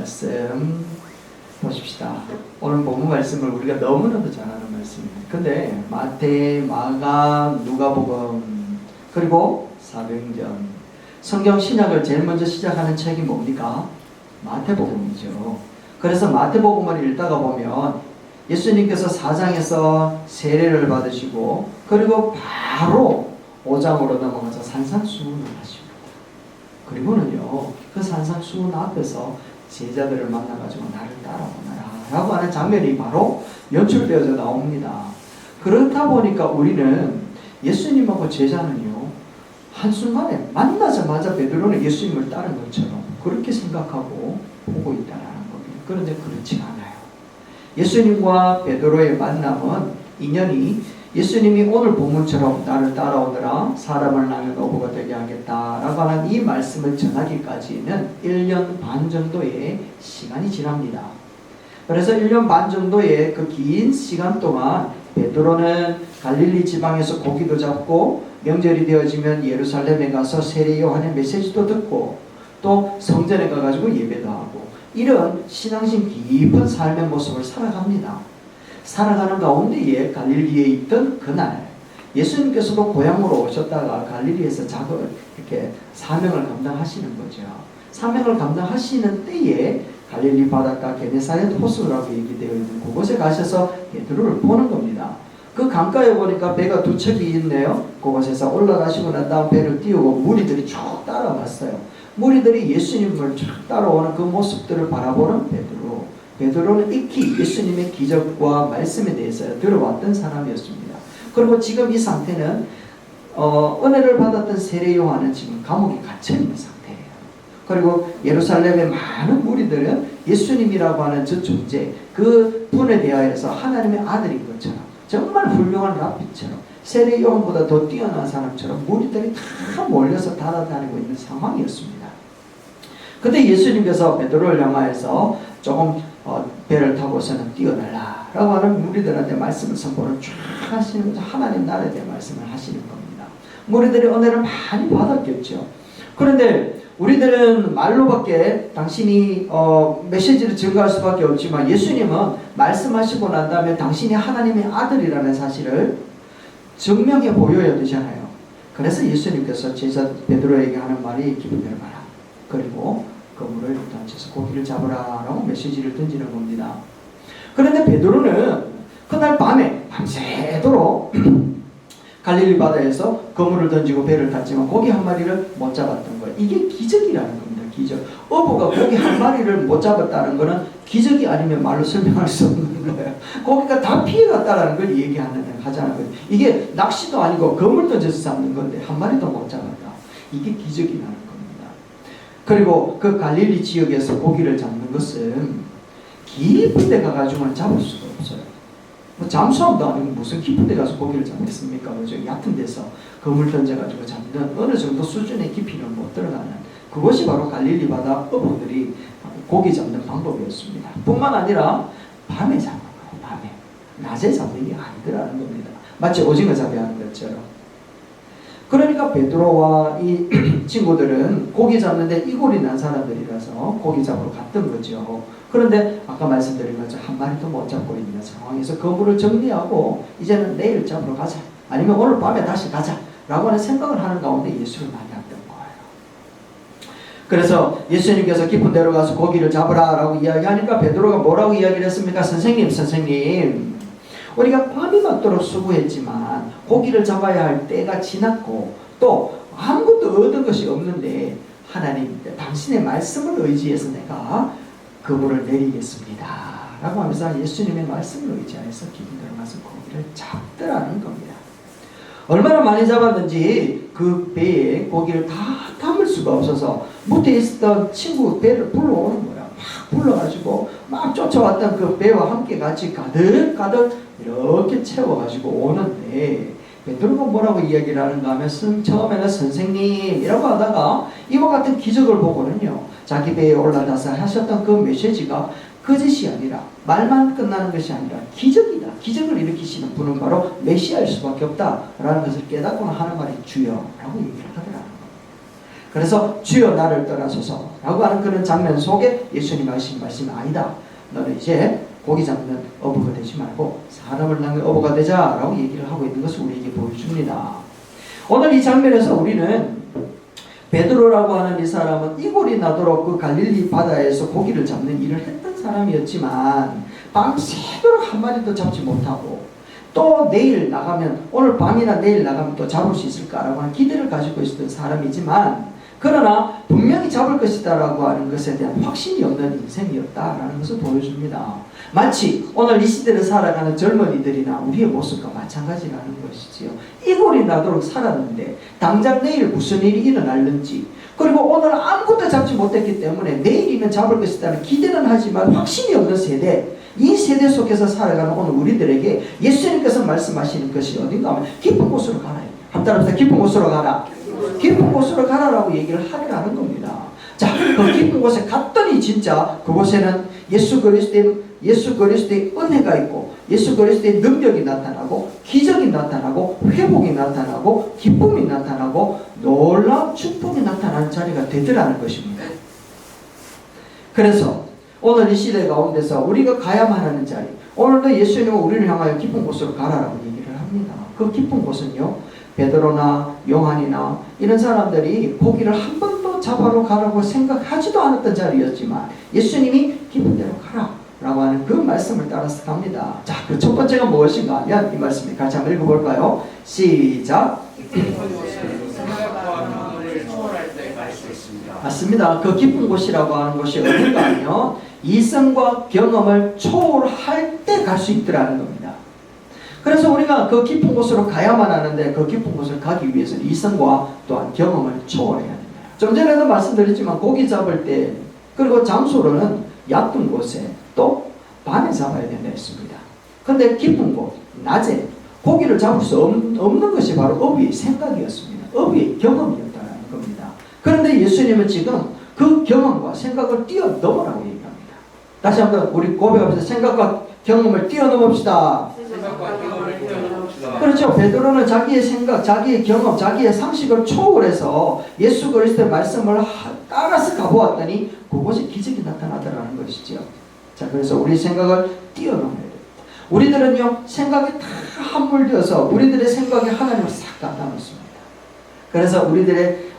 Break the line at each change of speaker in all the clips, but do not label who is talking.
말씀 보십시다. 오늘 본문 말씀을 우리가 너무나도 잘 아는 말씀입니다. 근데 마태, 마가, 누가복음 그리고 사도행전 성경 신약을 제일 먼저 시작하는 책이 뭡니까? 마태복음이죠. 그래서 마태복음을 읽다가 보면 예수님께서 4장에서 세례를 받으시고 그리고 바로 5장으로 넘어가서 산상수훈을 하십니다. 그리고는요 그 산상수훈 앞에서 제자들을 만나가지고 나를 따라오너라 라고 하는 장면이 바로 연출되어져 나옵니다. 그렇다 보니까 우리는 예수님하고 제자는요 한순간에 만나자마자 베드로는 예수님을 따른 것처럼 그렇게 생각하고 보고 있다는 겁니다. 그런데 그렇지 않아요. 예수님과 베드로의 만남은 인연이 예수님이 오늘 본문처럼 나를 따라오더라 사람을 나는 어부가 되게 하겠다라고 하는 이 말씀을 전하기까지는 1년 반 정도의 시간이 지납니다. 그래서 1년 반 정도의 그 긴 시간 동안 베드로는 갈릴리 지방에서 고기도 잡고 명절이 되어지면 예루살렘에 가서 세례 요한의 메시지도 듣고 또 성전에 가가지고 예배도 하고 이런 신앙심 깊은 삶의 모습을 살아갑니다. 살아가는 가운데에 갈릴리에 있던 그날 예수님께서도 고향으로 오셨다가 갈릴리에서 이렇게 사명을 감당하시는 거죠. 사명을 감당하시는 때에 갈릴리 바닷가 게네사렛 호수라고 얘기되어 있는 그곳에 가셔서 베드로를 보는 겁니다. 그 강가에 보니까 배가 두 척이 있네요. 그곳에서 올라가시고 난 다음 배를 띄우고 무리들이 쭉 따라왔어요. 무리들이 예수님을 쭉 따라오는 그 모습들을 바라보는 베드로. 베드로는 익히 예수님의 기적과 말씀에 대해서 들어왔던 사람이었습니다. 그리고 지금 이 상태는 은혜를 받았던 세례 요한은 지금 감옥에 갇혀있는 상태예요. 그리고 예루살렘의 많은 무리들은 예수님이라고 하는 저 존재, 그 분에 대하여서 하나님의 아들인 것처럼 정말 훌륭한 랍비처럼 세례 요한보다 더 뛰어난 사람처럼 무리들이 다 몰려서 따라다니고 있는 상황이었습니다. 근데 예수님께서 베드로를 향하여서 조금 배를 타고서는 뛰어달라 라고 하는 무리들한테 말씀을 선포를 쫙 하시는 하나님 나라에 대한 말씀을 하시는 겁니다. 무리들이 은혜를 많이 받았겠죠. 그런데 우리들은 말로밖에 당신이 메시지를 증거할 수밖에 없지만 예수님은 말씀하시고 난 다음에 당신이 하나님의 아들이라는 사실을 증명해 보여야 되잖아요. 그래서 예수님께서 제자 베드로에게 하는 말이 기쁜 대로 가라. 그리고 그물을 던져서 고기를 잡으라 라고 메시지를 던지는 겁니다. 그런데 베드로는 그날 밤에 밤새도록 갈릴리 바다에서 그물을 던지고 배를 탔지만 고기 한 마리를 못 잡았던 거예요. 이게 기적이라는 겁니다. 기적. 어부가 고기 한 마리를 못 잡았다는 거는 기적이 아니면 말로 설명할 수 없는 거예요. 고기가 다 피해갔다는 걸 하자는 거예요. 이게 낚시도 아니고 그물 던져서 잡는 건데 한 마리도 못 잡았다. 이게 기적이라는 겁니다. 그리고 그 갈릴리 지역에서 고기를 잡는 것은 깊은 데 가가지고는 잡을 수가 없어요. 뭐 잠수함도 아니고 무슨 깊은 데 가서 고기를 잡겠습니까? 그죠? 얕은 데서 그물 던져가지고 잡는 어느 정도 수준의 깊이는 못 들어가는 그것이 바로 갈릴리 바다 어부들이 고기 잡는 방법이었습니다. 뿐만 아니라 밤에 잡는 거예요. 밤에. 낮에 잡는 게 아니더라는 겁니다. 마치 오징어 잡이 하는 것처럼. 그러니까 베드로와 이 친구들은 고기 잡는데 이골이 난 사람들이라서 고기 잡으러 갔던 거죠. 그런데 아까 말씀드린 것처럼 한 마리도 못 잡고 있는 상황에서 그물을 정리하고 이제는 내일 잡으러 가자. 아니면 오늘 밤에 다시 가자. 라고 하는 생각을 하는 가운데 예수를 만났던 거예요. 그래서 예수님께서 깊은 데로 가서 고기를 잡으라 라고 이야기하니까 베드로가 뭐라고 이야기를 했습니까? 선생님. 우리가 밤이 맞도록 수고했지만 고기를 잡아야 할 때가 지났고 또 아무것도 얻은 것이 없는데 하나님 당신의 말씀을 의지해서 내가 그물을 내리겠습니다 라고 하면서 예수님의 말씀을 의지해서 깊은 데로 가서 고기를 잡더라는 겁니다. 얼마나 많이 잡았는지 그 배에 고기를 다 담을 수가 없어서 밑에 있었던 친구 배를 불러오는 거야. 막 불러가지고 막 쫓아왔던 그 배와 함께 같이 가득 이렇게 채워가지고 오는데 베드로가 뭐라고 이야기를 하는가 하면 처음에는 선생님이라고 하다가 이와 같은 기적을 보고는요 자기 배에 올라타서 하셨던 그 메시지가 거짓이 아니라 말만 끝나는 것이 아니라 기적이다. 기적을 일으키시는 분은 바로 메시아일 수밖에 없다라는 것을 깨닫고는 하는 말이 주여라고 얘기를 하더라는 겁니다. 그래서 주여 나를 떠나소서 라고 하는 그런 장면 속에 예수님이 하신 말씀이 아니다. 너는 이제 고기 잡는 어부가 되지 말고 사람을 낳는 어부가 되자 라고 얘기를 하고 있는 것을 우리에게 보여줍니다. 오늘 이 장면에서 우리는 베드로라고 하는 이 사람은 이골이 나도록 그 갈릴리 바다에서 고기를 잡는 일을 했던 사람이었지만 밤새도록 한 마리도 잡지 못하고 또 내일 나가면 오늘 밤이나 내일 나가면 또 잡을 수 있을까라고 하는 기대를 가지고 있었던 사람이지만 그러나 분명히 잡을 것이다 라고 하는 것에 대한 확신이 없는 인생이었다라는 것을 보여줍니다. 마치 오늘 이 시대를 살아가는 젊은이들이나 우리의 모습과 마찬가지라는 것이지요. 이골이 나도록 살았는데 당장 내일 무슨 일이 일어날는지 그리고 오늘 아무것도 잡지 못했기 때문에 내일이면 잡을 것이라는 기대는 하지만 확신이 없는 세대, 이 세대 속에서 살아가는 오늘 우리들에게 예수님께서 말씀하시는 것이 어딘가 하면 깊은 곳으로 가라. 한 따라서 깊은 곳으로 가라. 깊은 곳으로 가라라고 얘기를 하라는 겁니다. 자, 그 깊은 곳에 갔더니 진짜 그곳에는 예수 그리스도의 은혜가 있고 예수 그리스도의 능력이 나타나고 기적이 나타나고 회복이 나타나고 기쁨이 나타나고 놀라운 축복이 나타나는 자리가 되더라는 것입니다. 그래서 오늘 이 시대 가운데서 우리가 가야만 하는 자리, 오늘도 예수님은 우리를 향하여 깊은 곳으로 가라라고 얘기를 합니다. 그 깊은 곳은요, 베드로나 요한이나 이런 사람들이 고기를 한 번도 잡아러 가라고 생각하지도 않았던 자리였지만 예수님이 깊은 데로 가라 라고 하는 그 말씀을 따라서 갑니다. 자, 그 첫 번째가 무엇인가 하면 이 말씀을 같이 한번 읽어볼까요? 시작. 맞습니다. 그 깊은 곳이라고 하는 곳이 어딘가 하면 이성과 경험을 초월할 때 갈 수 있더라는 겁니다. 그래서 우리가 그 깊은 곳으로 가야만 하는데 그 깊은 곳을 가기 위해서는 이성과 또한 경험을 초월해야 됩니다. 좀 전에도 말씀드렸지만 고기 잡을 때 그리고 장소로는 얕은 곳에 또 밤에 잡아야 된다 했습니다. 그런데 깊은 곳, 낮에 고기를 잡을 수 없는 것이 바로 어부의 생각이었습니다. 어부의 경험이었다는 겁니다. 그런데 예수님은 지금 그 경험과 생각을 뛰어넘으라고 얘기합니다. 다시 한번 우리 고백하면서 생각과 경험을 뛰어넘읍시다. 그렇죠. 베드로는 자기의 생각, 자기의 경험, 자기의 상식을 초월해서 예수 그리스도의 말씀을 따라서 가보았더니 그곳에 기적이 나타나더라는 것이죠. 자, 그래서 우리 생각을 뛰어넘어야 됩니다. 우리들은요, 생각에 다 함몰되어서 우리들의 생각에 하나님을 싹 갖다놓습니다. 그래서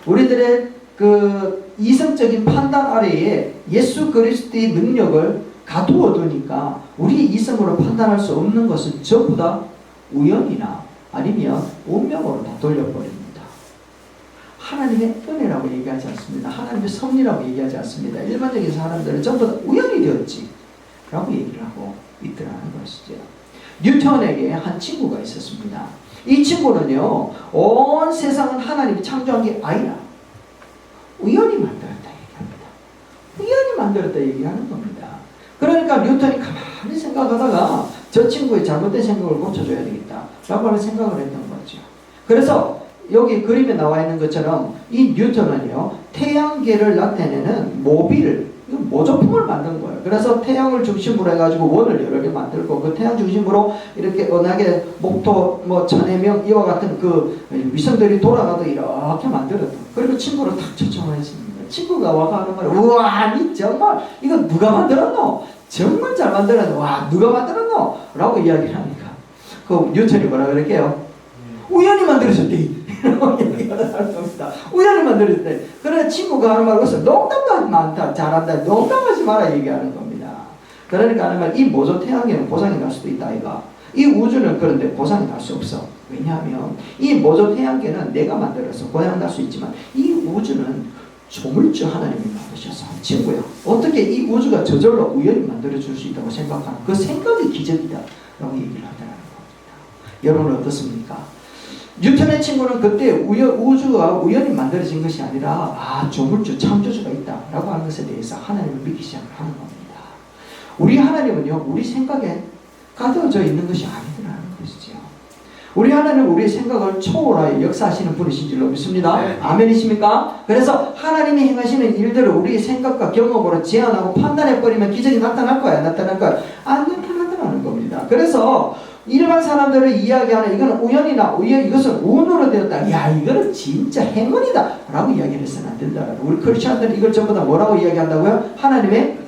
우리들의 그 이성적인 판단 아래에 예수 그리스도의 능력을 가두어 두니까 우리 이성으로 판단할 수 없는 것은 전부 다 우연이나 아니면 운명으로 다 돌려버립니다. 하나님의 은혜라고 얘기하지 않습니다. 하나님의 섭리라고 얘기하지 않습니다. 일반적인 사람들은 전부 다 우연이 되었지 라고 얘기를 하고 있더라는 것이죠. 뉴턴에게 한 친구가 있었습니다. 이 친구는요, 온 세상은 하나님이 창조한 게 아니라 우연히 만들었다 얘기합니다. 우연히 만들었다 얘기하는 겁니다. 그러니까 뉴턴이 가만히 생각하다가 저 친구의 잘못된 생각을 고쳐줘야 되겠다 라고 하는 생각을 했던 거죠. 그래서 여기 그림에 나와 있는 것처럼 이 뉴턴은요, 태양계를 나타내는 모조품을 만든 거예요. 그래서 태양을 중심으로 해가지고 원을 여러 개 만들고 그 태양 중심으로 이렇게 은하계, 목토, 천해명 이와 같은 그 위성들이 돌아가도 이렇게 만들었다. 그리고 친구를 탁 초청했습니다. 친구가 와서 하는 말이, 우와, 니 정말 이거 누가 만들었노? 정말 잘 만들었노? 와, 누가 만들었노? 라고 이야기를 하니까 그 뉴턴이 뭐라 그럴게요? 우연히 만들어졌대. 이라고 얘기하는 겁니다. 우연히 만들어졌대. 그래 친구가 하는 말은 농담도 많다, 잘한다, 농담하지 마라 얘기하는 겁니다. 그러니까 하는 말, 이 모조 태양계는 고장이 날 수도 있다 이가. 이 우주는 그런데 고장이 날 수 없어. 왜냐하면 이 모조 태양계는 내가 만들어서 고장이 날 수 있지만 이 우주는 조물주 하나님이 만드셔서 친구야, 어떻게 이 우주가 저절로 우연히 만들어줄 수 있다고 생각하는 그 생각이 기적이다 라고 얘기를 하더라는 겁니다. 여러분은 어떻습니까? 뉴턴의 친구는 그때 우주가 우연히 만들어진 것이 아니라 조물주, 창조주가 있다 라고 하는 것에 대해서 하나님을 믿기 시작을 하는 겁니다. 우리 하나님은요, 우리 생각에 가두어져 있는 것이 아니더라는 것이죠. 우리 하나님은 우리의 생각을 초월하여 역사하시는 분이신 줄로 믿습니다. 네. 아멘이십니까? 그래서 하나님이 행하시는 일들을 우리의 생각과 경험으로 제한하고 판단해버리면 기적이 나타날 거야, 안 나타날 거야? 안 나타나더라는 겁니다. 그래서 일반 사람들을 이야기하는 이거는 우연이나 이것은 운으로 되었다. 야, 이거는 진짜 행운이다. 라고 이야기를 해서는 안 된다. 우리 크리스천들은 이걸 전부 다 뭐라고 이야기한다고요? 하나님의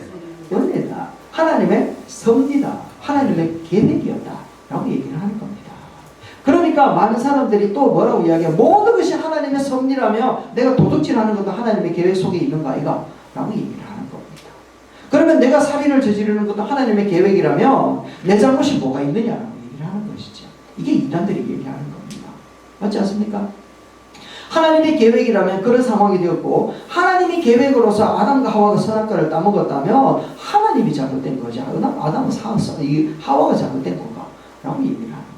은혜다. 하나님의 섭리다. 하나님의 계획이었다. 라고 얘기를 하는 겁니다. 그러니까 많은 사람들이 또 뭐라고 이야기해요? 모든 것이 하나님의 섭리라며 내가 도둑질하는 것도 하나님의 계획 속에 있는 거 아이가? 라고 얘기를 하는 겁니다. 그러면 내가 살인을 저지르는 것도 하나님의 계획이라면 내 잘못이 뭐가 있느냐라고 얘기를 하는 것이죠. 이게 이단들이 얘기하는 겁니다. 맞지 않습니까? 하나님의 계획이라면 그런 상황이 되었고 하나님의 계획으로서 아담과 하와가 선악과를 따먹었다면 하나님이 잘못된 거죠. 아담은 하와가 잘못된 건가? 라고 얘기를 하는 겁니다.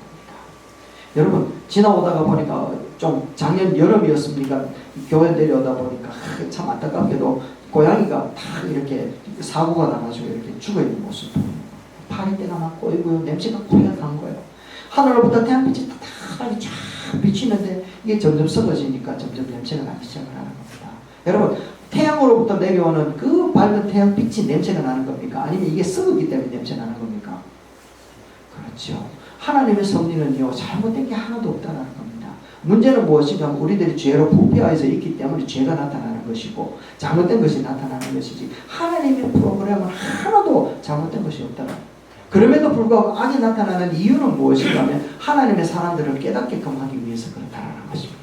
여러분 지나오다가 보니까 좀 작년 여름이었습니까? 교회 내려오다 보니까 참 안타깝게도 고양이가 다 이렇게 사고가 나가지고 이렇게 죽어있는 모습 보는 거예요. 파리떼가 막 꼬이고요. 냄새가 고약한 거예요. 하늘로부터 태양빛이 따뜻하게 쫙 비치는데 이게 점점 썩어지니까 점점 냄새가 나기 시작을 하는 겁니다. 여러분 태양으로부터 내려오는 그 밝은 태양빛이 냄새가 나는 겁니까? 아니면 이게 썩었기 때문에 냄새 나는 겁니까? 그렇죠. 하나님의 섭리는요 잘못된 게 하나도 없다는 겁니다. 문제는 무엇인가 하면 우리들이 죄로 부패하여서 있기 때문에 죄가 나타나는 것이고 잘못된 것이 나타나는 것이지 하나님의 프로그램은 하나도 잘못된 것이 없다는 겁니다. 그럼에도 불구하고 악이 나타나는 이유는 무엇인가 하면 하나님의 사람들을 깨닫게끔 하기 위해서 그렇다는 것입니다.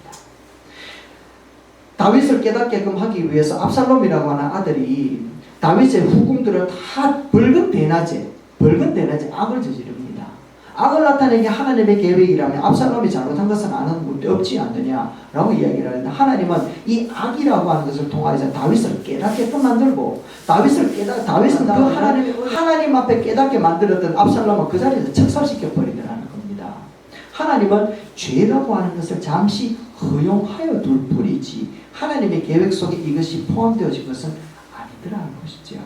다윗을 깨닫게끔 하기 위해서 압살롬이라고 하는 아들이 다윗의 후궁들을 다 붉은 대낮에 악을 저지릅니다. 악을 나타내는 게 하나님의 계획이라면 압살롬이 잘못한 것은 아는 문제 없지 않느냐라고 이야기를 하는데 하나님은 이 악이라고 하는 것을 통하여서 다윗을 깨닫게끔 만들고 다윗은 그 하나님 앞에 깨닫게 만들었던 압살롬을 그 자리에서 척살시켜 버리더라는 겁니다. 하나님은 죄라고 하는 것을 잠시 허용하여 둘 뿐이지 하나님의 계획 속에 이것이 포함되어진 것은 아니더라는 것이죠.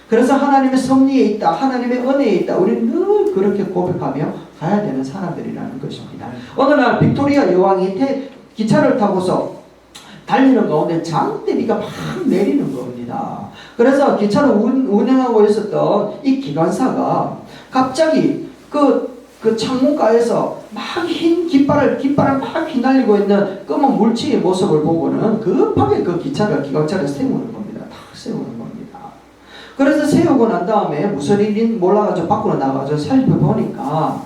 그래서 하나님의 섭리에 있다, 하나님의 은혜에 있다. 우리는 늘 그렇게 고백하며 가야 되는 사람들이라는 것입니다. 어느 날 빅토리아 여왕이 기차를 타고서 달리는 가운데 장대비가 막 내리는 겁니다. 그래서 기차를 운행하고 있었던 이 기관사가 갑자기 그 창문가에서 막 흰 깃발을 막 휘날리고 있는 검은 물체의 모습을 보고는 급하게 그 기관차를 세우는 겁니다. 탁 세우는 겁니다. 그래서 세우고 난 다음에 무슨 일인 몰라가지고 밖으로 나가서 살펴보니까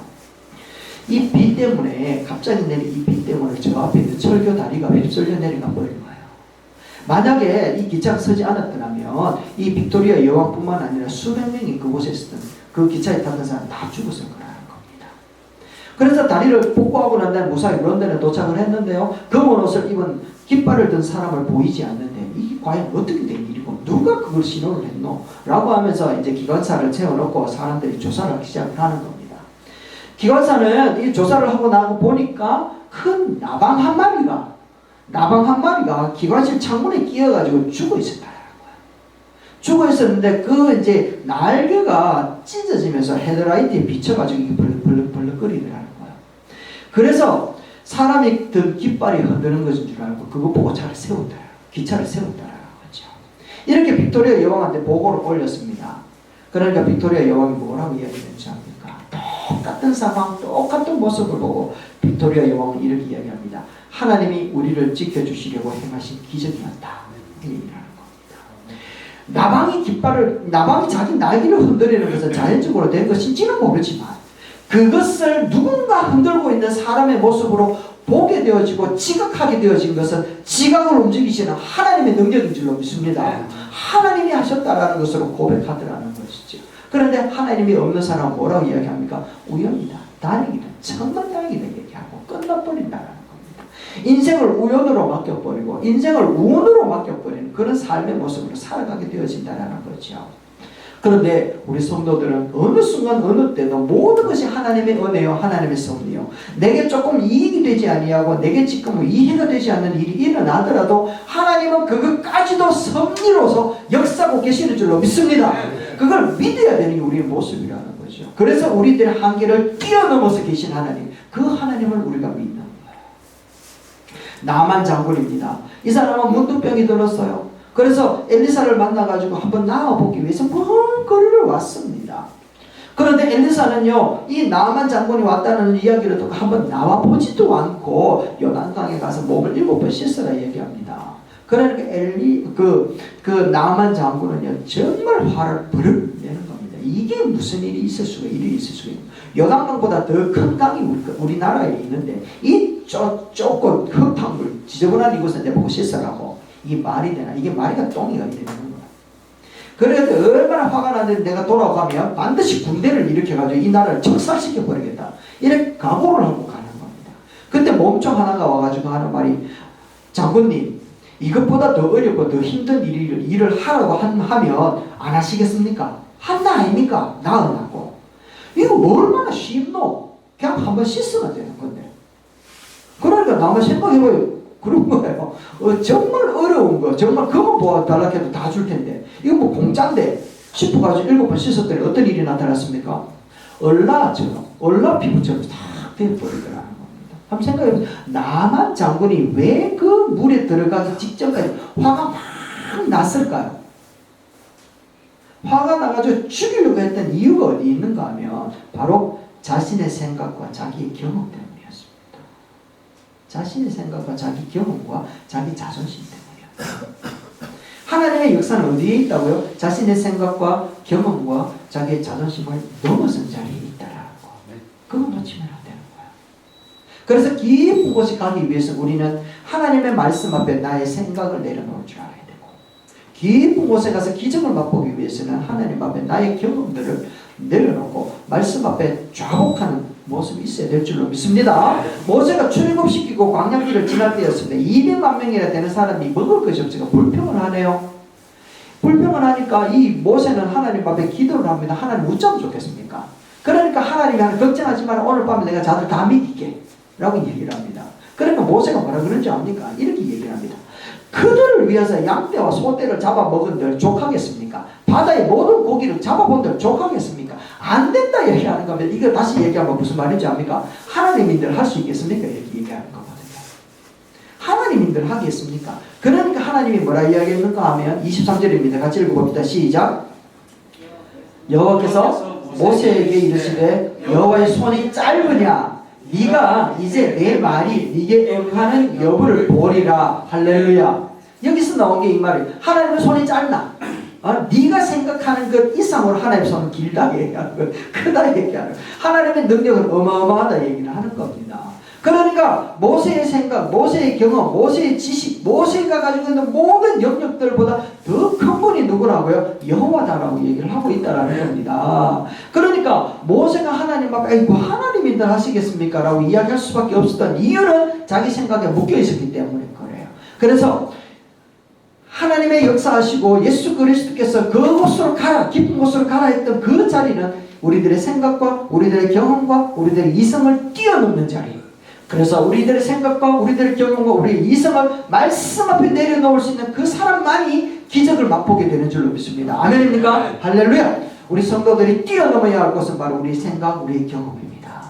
이 비 때문에 갑자기 내린 이 비 때문에 저 앞에 있는 철교 다리가 휩쓸려 내려가 버린 거예요. 만약에 이 기차가 서지 않았더라면 이 빅토리아 여왕뿐만 아니라 수백 명이 그곳에 있었던 그 기차에 탔던 사람 다 죽었을 거라는 겁니다. 그래서 다리를 복구하고 난 다음에 무사히 런던에 도착을 했는데요. 검은 옷을 입은 깃발을 든 사람을 보이지 않는데 이게 과연 어떻게 된 일이고 누가 그걸 신호를 했노? 라고 하면서 이제 기관사를 세워놓고 사람들이 조사를 하기 시작을 하는 겁니다. 기관사는 이 조사를 하고 나고 보니까 큰 나방 한 마리가 기관실 창문에 끼어가지고 죽어 있었다는 거예요. 죽어 있었는데 그 이제 날개가 찢어지면서 헤드라이트에 비쳐가지고 벌럭벌럭거리더라는 거예요. 그래서 사람이 든 깃발이 흔드는 것인 줄 알고 그거 보고 기차를 세웠다라는 거죠. 이렇게 빅토리아 여왕한테 보고를 올렸습니다. 그러니까 빅토리아 여왕이 뭐라고 이야기했는지 압니까? 똑같은 상황, 똑같은 모습을 보고 빅토리아 여왕은 이렇게 이야기합니다. 하나님이 우리를 지켜주시려고 행하신 기적이었다. 이렇게 얘기하는 겁니다. 나방이 자기 날개를 흔들리는 것은 자연적으로 된 것인지는 모르지만 그것을 누군가 흔들고 있는 사람의 모습으로 보게 되어지고 지각하게 되어진 것은 지각을 움직이시는 하나님의 능력인 줄로 믿습니다. 하나님이 하셨다라는 것으로 고백하더라는 것이죠. 그런데 하나님이 없는 사람은 뭐라고 이야기합니까? 우연이다, 다행이다, 정말 다행이다 얘기하고 끝나버린다라는 겁니다. 인생을 우연으로 맡겨버리고 인생을 운으로 맡겨버리는 그런 삶의 모습으로 살아가게 되어진다라는 거죠. 그런데 우리 성도들은 어느 순간 어느 때도 모든 것이 하나님의 은혜요, 하나님의 섭리요. 내게 조금 이익이 되지 아니하고 내게 지금 이해가 되지 않는 일이 일어나더라도 하나님은 그것까지도 섭리로서 역사하고 계시는 줄로 믿습니다. 그걸 믿어야 되는 게 우리의 모습이라는 거죠. 그래서 우리들의 한계를 뛰어넘어서 계신 하나님, 그 하나님을 우리가 믿는 거예요. 나만 장군입니다. 이 사람은 문둥병이 들었어요. 그래서 엘리사를 만나가지고 한번 나와보기 위해서 먼 거리를 왔습니다. 그런데 엘리사는요, 이 나만 장군이 왔다는 이야기를 듣고 한번 나와 보지도 않고 요단강에 가서 몸을 7번 씻으라 얘기합니다. 그러니까 나만 장군은요, 정말 화를 버럭 내는 겁니다. 이게 무슨 일이 있을 수가 있는. 요단강보다 더 큰 강이 우리나라에 있는데 이 좁고 흙탕물 지저분한 이곳에 내보고 씻으라고. 이게 말이 되나? 이게 말이가 똥이가 되는 거야. 그래도 얼마나 화가 나는데 내가 돌아가면 반드시 군대를 일으켜가지고 이 나라를 적살시켜 버리겠다. 이렇게 각오를 하고 가는 겁니다. 근데 몸종 하나가 와가지고 하는 말이, 장군님, 이것보다 더 어렵고 더 힘든 일을 하라고 하면 안 하시겠습니까? 한나 아닙니까? 나으라고. 이거 얼마나 쉽노? 그냥 한번 씻으면 되는 건데. 그러니까 나만 생각해봐요. 그런 거예요. 정말 어려운 거, 정말 그거 보아달라 해도 다 줄 텐데, 이거 뭐 공짜인데 싶어가지고 7번 씻었더니 어떤 일이 나타났습니까? 얼라 피부처럼 탁 되어버리더라는 겁니다. 한번 생각해보세요. 나만 장군이 왜 그 물에 들어가기 직전까지 화가 막 났을까요? 화가 나가지고 죽이려고 했던 이유가 어디 있는가 하면 바로 자신의 생각과 자기의 경험 때문이었습니다. 자신의 생각과 자기 경험과 자기 자존심 때문이에요. 하나님의 역사는 어디에 있다고요? 자신의 생각과 경험과 자기의 자존심을 넘어선 자리에 있다라고. 그거 놓치면 안 되는 거야. 그래서 깊은 곳에 가기 위해서 우리는 하나님의 말씀 앞에 나의 생각을 내려놓을 줄 알아야 되고, 깊은 곳에 가서 기적을 맛보기 위해서는 하나님 앞에 나의 경험들을 내려놓고 말씀 앞에 좌복하는 모습이 있어야 될 줄로 믿습니다. 모세가 출애굽시키고 광야길을 지날 때였습니다. 200만 명이나 되는 사람이 먹을 것이 없으니까 불평을 하네요. 불평을 하니까 이 모세는 하나님 앞에 기도를 합니다. 하나님 어쩌면 좋겠습니까? 그러니까 하나님이 하나 걱정하지 마라. 오늘 밤에 내가 자들 다 믿을게 라고 얘기를 합니다. 그러니까 모세가 뭐라 그런지 압니까? 이렇게 얘기를 합니다. 그들을 위해서 양떼와 소떼를 잡아먹은들 족하겠습니까? 바다의 모든 고기를 잡아본들 족하겠습니까? 안 된다 얘기하는 겁니다. 이거 다시 얘기하면 무슨 말인지 압니까? 하나님인들 할 수 있겠습니까? 이렇게 얘기하는 거거든요. 하나님인들 하겠습니까? 그러니까 하나님이 뭐라 이야기했는가 하면 23절입니다. 같이 읽어봅니다. 시작. 여호와께서 모세에게 이르시되 여호와의 손이 짧으냐? 네가 이제 내 말이 네게 응하는 여부를 보리라. 할렐루야. 여기서 나온 게 이 말이에요. 하나님의 손이 짧나? 네가 생각하는 것 이상으로 하나님의 손은 길다 얘기하는 거예요. 크다 얘기하는 거예요. 하나님의 능력은 어마어마하다 얘기를 하는 겁니다. 그러니까 모세의 생각, 모세의 경험, 모세의 지식, 모세가 가지고 있는 모든 영역들보다 더 큰 분이 누구라고요? 여호와다라고 얘기를 하고 있다라는 겁니다. 그러니까 모세가 하나님 앞에 하나님인들 하시겠습니까? 라고 이야기할 수밖에 없었던 이유는 자기 생각에 묶여 있었기 때문에 그래요. 그래서 하나님의 역사하시고 예수 그리스도께서 그곳으로 가라, 깊은 곳으로 가라 했던 그 자리는 우리들의 생각과 우리들의 경험과 우리들의 이성을 뛰어넘는 자리. 그래서 우리들의 생각과 우리들의 경험과 우리의 이성을 말씀 앞에 내려놓을 수 있는 그 사람만이 기적을 맛보게 되는 줄로 믿습니다. 아멘입니까? 할렐루야. 우리 성도들이 뛰어넘어야 할 것은 바로 우리의 생각, 우리의 경험입니다.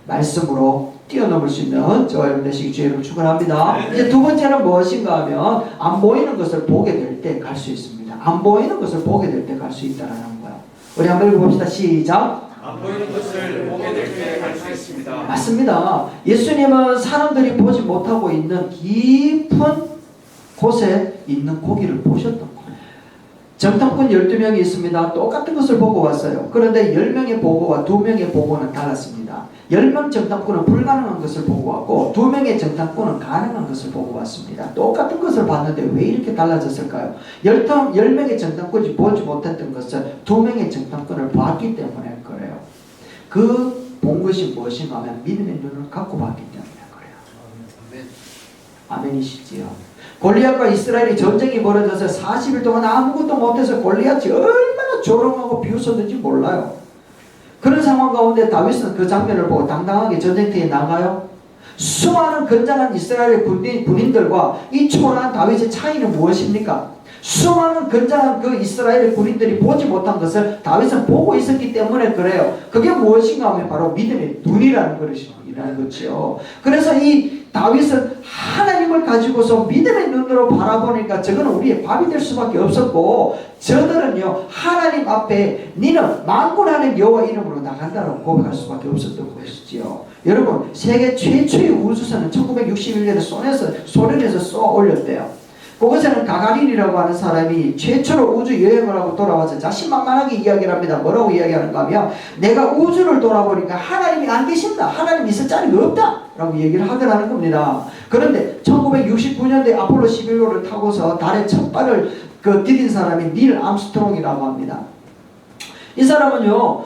말씀으로 뛰어넘을 수 있는 저와 여러분 되시기 주의를 축원합니다. 이제 두 번째는 무엇인가 하면 안 보이는 것을 보게 될 때 갈 수 있습니다. 안 보이는 것을 보게 될 때 갈 수 있다는 거예요. 우리 한번 읽어봅시다. 시작.
안 보이는 것을 보게 될 때 갈 수 있습니다.
맞습니다. 예수님은 사람들이 보지 못하고 있는 깊은 곳에 있는 고기를 보셨던 거예요. 정탐꾼 12명이 있습니다. 똑같은 것을 보고 왔어요. 그런데 10명의 보고와 2명의 보고는 달랐습니다. 10명 정탐꾼은 불가능한 것을 보고 왔고 2명의 정탐꾼은 가능한 것을 보고 왔습니다. 똑같은 것을 봤는데 왜 이렇게 달라졌을까요? 10명의 정탐꾼이 보지 못했던 것을 2명의 정탐꾼을 봤기 때문에 그래요. 그 본 것이 무엇인가 하면 믿음의 눈을 갖고 봤기 때문에 그래요. 아멘이시지요. 골리앗과 이스라엘이 전쟁이 벌어져서 40일 동안 아무것도 못해서 골리앗이 얼마나 조롱하고 비웃었는지 몰라요. 그런 상황 가운데 다윗은 그 장면을 보고 당당하게 전쟁터에 나가요. 수많은 건장한 이스라엘 군인들과 이 초라한 다윗의 차이는 무엇입니까? 수많은 건장한 그 이스라엘의 군인들이 보지 못한 것을 다윗은 보고 있었기 때문에 그래요. 그게 무엇인가 하면 바로 믿음의 눈이라는 거죠. 그래서 이 다윗은 하나님을 가지고서 믿음의 눈으로 바라보니까 저거는 우리의 밥이 될 수밖에 없었고, 저들은요 하나님 앞에 니는 만군하는 여호와 이름으로 나간다라고 고백할 수밖에 없었던 것이지요. 여러분, 세계 최초의 우주선은 1961년에 소련에서 쏘아 올렸대요. 그것에는 가가린이라고 하는 사람이 최초로 우주 여행을 하고 돌아와서 자신만만하게 이야기를 합니다. 뭐라고 이야기하는가 하면, 내가 우주를 돌아보니까 하나님이 안 계신다, 하나님 있을 자리가 없다 라고 얘기를 하더라는 겁니다. 그런데 1969년도에 아폴로 11호를 타고서 달에 첫 발을 디딘 사람이 닐 암스트롱이라고 합니다. 이 사람은요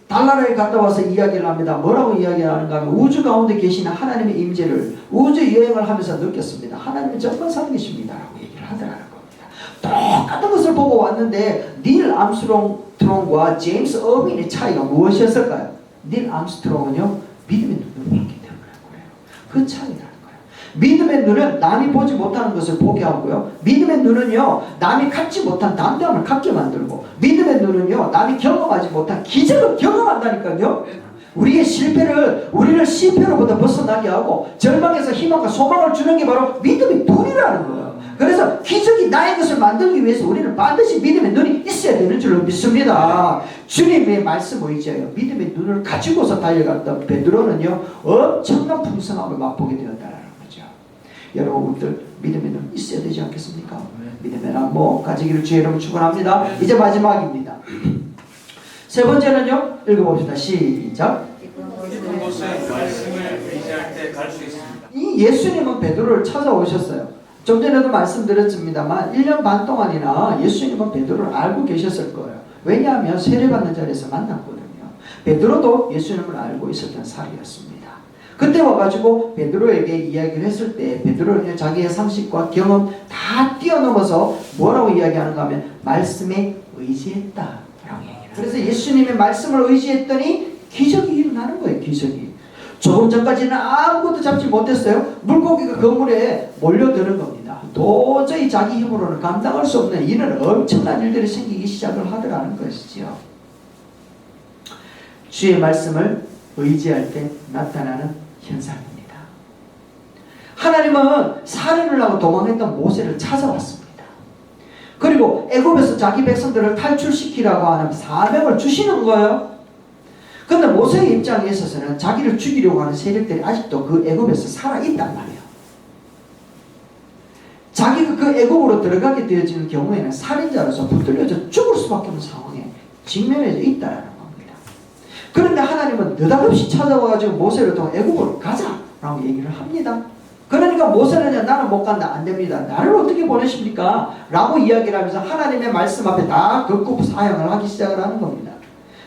달나라에 갔다 와서 이야기를 합니다. 뭐라고 이야기하는가 하면, 우주 가운데 계시는 하나님의 임재를 우주 여행을 하면서 느꼈습니다. 하나님은 정말 살아계십니다 라고 얘기를 하더라는 겁니다. 똑같은 것을 보고 왔는데 닐 암스트롱과 제임스 어빈의 차이가 무엇이었을까요? 닐 암스트롱은요 믿음의 눈을 봤기 때문에 그래요. 그 차이라는 거예요. 믿음의 눈은 남이 보지 못하는 것을 보게 하고요, 믿음의 눈은요 남이 갖지 못한 담대함을 갖게 만들고, 믿음의 눈은요 남이 경험하지 못한 기적을 경험한다니까요. 우리의 우리를 실패로부터 벗어나게 하고 절망에서 희망과 소망을 주는 게 바로 믿음의 눈이라는 거예요. 그래서 기적이 나의 것을 만들기 위해서 우리는 반드시 믿음의 눈이 있어야 되는 줄로 믿습니다. 주님의 말씀 의지하여 믿음의 눈을 가지고서 달려갔던 베드로는요 엄청난 풍성함을 맛보게 되었다는 거죠. 여러분들 믿음의 눈 있어야 되지 않겠습니까? 믿음의 안목 가지기를 주의 이름으로 축원합니다. 이제 마지막입니다. 세 번째는요, 읽어봅시다. 시작.
깊은 곳은 말씀을 의지할 때 갈 수 있습니다.
이 예수님은 베드로를 찾아오셨어요. 좀 전에도 말씀드렸습니다만 1년 반 동안이나 예수님은 베드로를 알고 계셨을 거예요. 왜냐하면 세례받는 자리에서 만났거든요. 베드로도 예수님을 알고 있었던 사람이었습니다. 그때 와가지고 베드로에게 이야기를 했을 때 베드로는 자기의 상식과 경험 다 뛰어넘어서 뭐라고 이야기하는가 하면 말씀에 의지했다 라고 얘기해요. 그래서 예수님의 말씀을 의지했더니 기적이 일어나는 거예요. 기적이. 조금 전까지는 아무것도 잡지 못했어요. 물고기가 그 물에 몰려드는 겁니다. 도저히 자기 힘으로는 감당할 수 없는 이런 엄청난 일들이 생기기 시작을 하더라는 것이지요. 주의 말씀을 의지할 때 나타나는 현상입니다. 하나님은 살인을 하고 도망했던 모세를 찾아왔습니다. 그리고 애굽에서 자기 백성들을 탈출시키라고 하는 사명을 주시는 거예요. 그런데 모세의 입장에 있어서는 자기를 죽이려고 하는 세력들이 아직도 그 애굽에서 살아있단 말이에요. 자기가 그 애굽으로 들어가게 되어지는 경우에는 살인자로서 붙들려져 죽을 수밖에 없는 상황에 직면해져 있다는 겁니다. 그런데 하나님은 느닷없이 찾아와가지고 모세를 통해 애굽으로 가자라고 얘기를 합니다. 그러니까 모세는 나는 못 간다, 안 됩니다. 나를 어떻게 보내십니까? 라고 이야기를 하면서 하나님의 말씀 앞에 다 긋고 사형을 하기 시작을 하는 겁니다.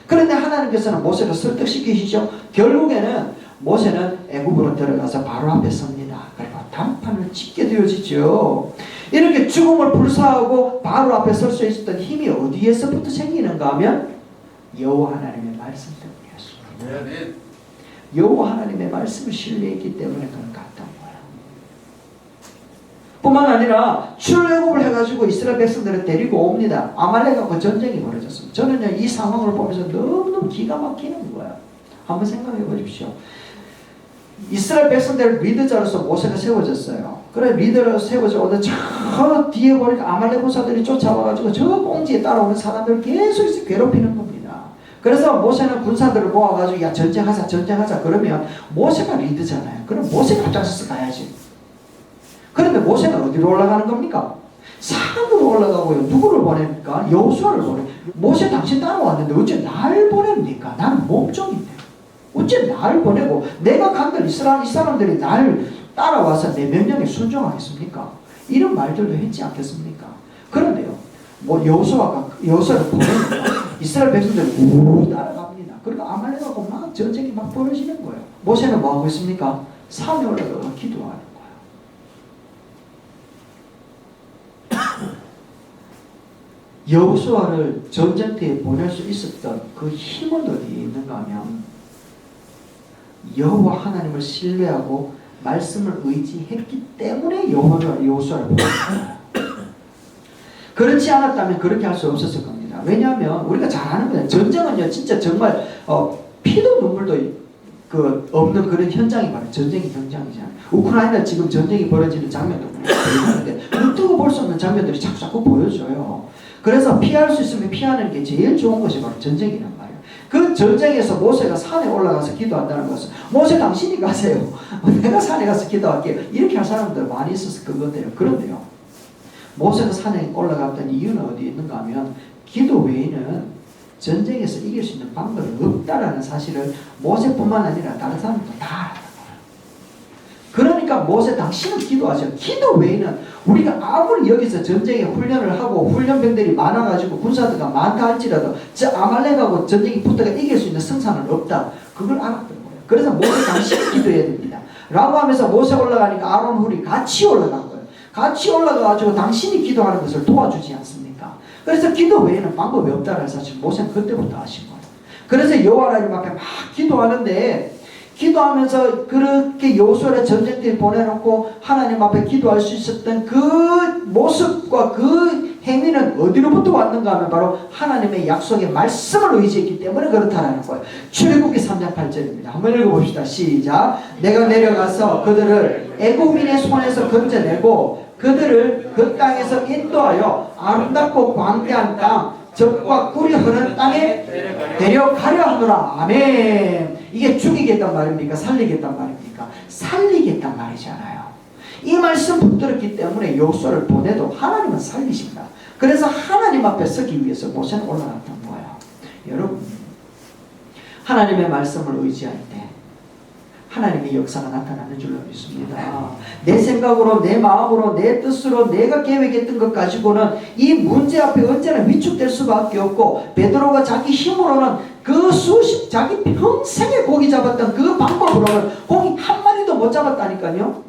그런데 하나님께서는 모세를 설득시키시죠. 결국에는 모세는 애굽으로 들어가서 바로 앞에 섭니다. 그리고 단판을 짓게 되어지죠. 이렇게 죽음을 불사하고 바로 앞에 설 수 있었던 힘이 어디에서부터 생기는가 하면 여호와 하나님의 말씀 때문이었습니다. 여호와 하나님의 말씀을 신뢰했기 때문에 그런 것 같던 거예요. 뿐만 아니라 출애굽을 해가지고 이스라엘 백성들을 데리고 옵니다. 아말렉하고 전쟁이 벌어졌습니다. 저는요 이 상황을 보면서 너무너무 기가 막히는 거예요. 한번 생각해 보십시오. 이스라엘 백성들을 리더자로서 모세가 세워졌어요. 그래 리더로 세워져 오는데 저 뒤에 보니까 아말렉 부사들이 쫓아와가지고 저 공지에 따라오는 사람들을 계속 괴롭히는 겁니다. 그래서 모세는 군사들을 모아가지고 야 전쟁하자 그러면 모세가 리더잖아요. 그럼 모세가 앞장서서 가야지. 그런데 모세는 어디로 올라가는 겁니까? 산으로 올라가고요. 누구를 보냅니까? 여호수아를 보내. 모세 당신 따라왔는데 어째 날 보냅니까? 나는 몸종인데 어째 날 보내고 내가 간들 이 사람들이 날 따라와서 내 명령에 순종하겠습니까? 이런 말들도 했지 않겠습니까? 그런데요, 여호수아를 보내니까 이스라엘 백성들이 우 따라갑니다. 그러니까 아말렉하고 막 전쟁이 막 벌어지는 거예요. 모세는 뭐 하고 있습니까? 산에 올라가서 기도하는. 여호수아를 전쟁터에 보낼 수 있었던 그 힘은 어디에 있는가 하면 여호와 하나님을 신뢰하고 말씀을 의지했기 때문에 여호수아를 보냈어요. 그렇지 않았다면 그렇게 할 수 없었을 겁니다. 왜냐하면 우리가 잘 아는 거예요. 전쟁은요, 진짜 정말 피도 눈물도 그 없는 그런 현장이 바로 전쟁의 현장이잖아요. 우크라이나 지금 전쟁이 벌어지는 장면도 보이는데 눈 뜨고 볼 수 없는 장면들이 자꾸 보여줘요. 그래서 피할 수 있으면 피하는 게 제일 좋은 것이 바로 전쟁이란 말이에요. 그 전쟁에서 모세가 산에 올라가서 기도한다는 것은 모세 당신이 가세요. 내가 산에 가서 기도할게요. 이렇게 할 사람들 많이 있어서 그건데요. 그런데요, 모세가 산에 올라갔던 이유는 어디에 있는가 하면 기도 외에는 전쟁에서 이길 수 있는 방법이 없다라는 사실을 모세뿐만 아니라 다른 사람들도 다 알아요. 그러니까 모세 당신은 기도하세요. 기도 외에는 우리가 아무리 여기서 전쟁에 훈련을 하고 훈련병들이 많아가지고 군사들가 많다 할지라도 저 아말렉하고 전쟁이 붙어가 이길 수 있는 성산은 없다. 그걸 알았던 거예요. 그래서 모세 당신이 기도해야 됩니다. 라고 하면서 모세 올라가니까 아론 훌이 같이 올라간 거예요. 같이 올라가가지고 당신이 기도하는 것을 도와주지 않습니까? 그래서 기도 외에는 방법이 없다는 사실 모세는 그때부터 아신 거예요. 그래서 여호와 하나님 앞에 막 기도하는데 기도하면서 그렇게 여호수아를 전쟁터에 보내놓고 하나님 앞에 기도할 수 있었던 그 모습과 그 행위는 어디로부터 왔는가 하면 바로 하나님의 약속의 말씀을 의지했기 때문에 그렇다라는 거예요. 출애굽기 3장 8절입니다. 한번 읽어봅시다. 시작. 내가 내려가서 그들을 애굽인의 손에서 건져내고 그들을 그 땅에서 인도하여 아름답고 광대한 땅 젖과 꿀이 흐르는 땅에 데려가려 하노라. 아멘. 이게 죽이겠단 말입니까? 살리겠단 말입니까? 살리겠단 말이잖아요. 이 말씀 붙들었기 때문에 여호수아를 보내도 하나님은 살리신다. 그래서 하나님 앞에 서기 위해서 모세는 올라갔던 거예요. 여러분, 하나님의 말씀을 의지할 때 하나님의 역사가 나타나는 줄로 믿습니다. 내 생각으로, 내 마음으로, 내 뜻으로 내가 계획했던 것 가지고는 이 문제 앞에 언제나 위축될 수밖에 없고, 베드로가 자기 힘으로는 자기 평생에 고기 잡았던 그 방법으로는 고기 한 마리도 못 잡았다니까요.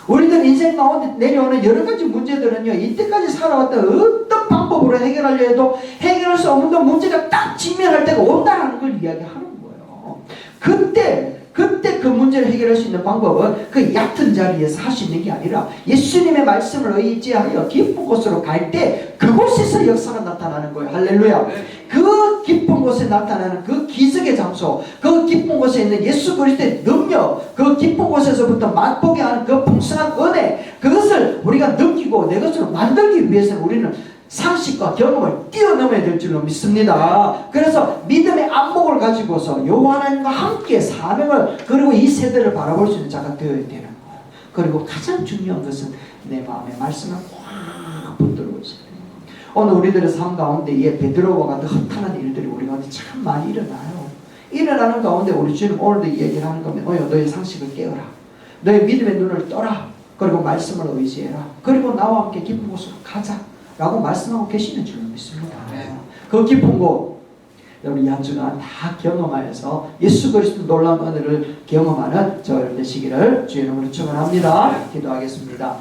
우리들 인생 가운데 내려오는 여러 가지 문제들은요, 이때까지 살아왔던 어떤 방법으로 해결하려 해도 해결할 수 없는 문제가 딱 직면할 때가 온다는 걸 이야기하는 거예요. 그때 그 문제를 해결할 수 있는 방법은 그 얕은 자리에서 할 수 있는 게 아니라 예수님의 말씀을 의지하여 깊은 곳으로 갈 때 그곳에서 역사가 나타나는 거예요. 할렐루야. 그 깊은 곳에 나타나는 그 기적의 장소, 그 깊은 곳에 있는 예수 그리스도의 능력, 그 깊은 곳에서부터 맛보게 하는 그 풍성한 은혜, 그것을 우리가 느끼고 내 것으로 만들기 위해서는 우리는 상식과 경험을 뛰어넘어야 될 줄로 믿습니다. 그래서 믿음의 안목을 가지고서 여호와 하나님과 함께 사명을, 그리고 이 세대를 바라볼 수 있는 자가 되어야 되는 거예요. 그리고 가장 중요한 것은 내 마음에 말씀을 확 붙들고 있어야 돼요. 오늘 우리들의 삶 가운데 이 베드로와 같은 허탄한 일들이 우리 가운데 참 많이 일어나요. 일어나는 가운데 우리 주님 오늘도 얘기를 하는 겁니다. 너의 상식을 깨어라. 너의 믿음의 눈을 떠라. 그리고 말씀을 의지해라. 그리고 나와 함께 깊은 곳으로 가자 라고 말씀하고 계시는 줄로 믿습니다. 그 깊은 곳, 여러분 이 한 주간 다 경험하여서 예수 그리스도 놀라운 은혜를 경험하는 저 여러분 되시기를 주의 이름으로 축원합니다. 기도하겠습니다.